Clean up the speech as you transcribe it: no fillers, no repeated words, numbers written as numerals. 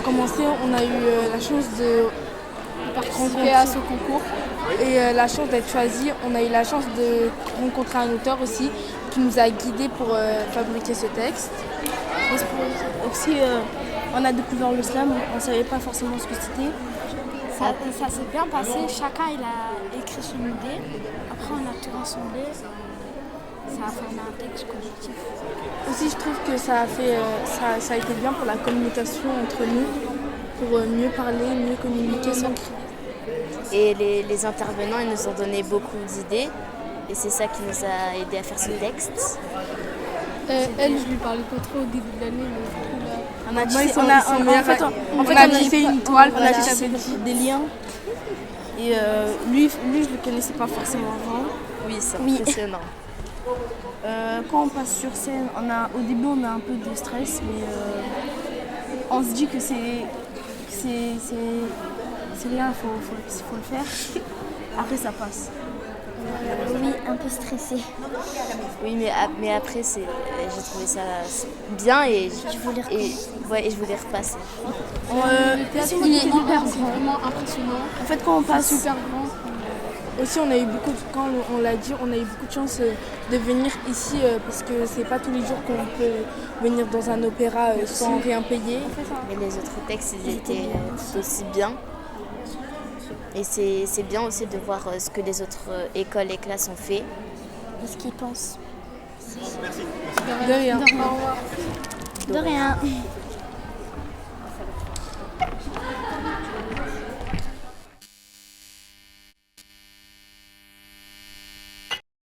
commencer, on a eu la chance de participer à ce concours. et la chance d'être choisi. On a eu la chance de rencontrer un auteur aussi qui nous a guidés pour fabriquer ce texte. Aussi, on a découvert le slam, on ne savait pas forcément ce que c'était. Ça s'est bien passé, chacun il a écrit son idée. Après on a tout rassemblé, ça a formé un texte collectif. Aussi, je trouve que ça a été bien pour la communication entre nous, pour mieux parler, mieux communiquer sans crier. Et les intervenants, ils nous ont donné beaucoup d'idées. Et c'est ça qui nous a aidé à faire ce texte. Elle, je lui parlais pas trop au début de l'année, mais du coup là... On a Moi, tissé, ils sont- on a, ils sont en meilleurs. fait, On a tissé une toile, on on a a tissé tissé des liens. Et lui, je le connaissais pas forcément avant. Oui, c'est Oui. impressionnant. Quand on passe sur scène, au début on a un peu de stress, mais on se dit que c'est rien, faut le faire. Après ça passe. Oui, un peu stressée. Oui, mais après, j'ai trouvé ça bien et Je voulais repasser. et je voulais repasser. Il est hyper vraiment impressionnant. En fait, quand on passe, Super grand. Aussi, quand on l'a dit, on a eu beaucoup de chance de venir ici parce que c'est pas tous les jours qu'on peut venir dans un opéra sans rien payer. Mais les autres textes, ils étaient tout aussi bien. Et c'est bien aussi de voir ce que les autres écoles et classes ont fait. Ce qu'ils pensent. De rien. Au revoir. De rien.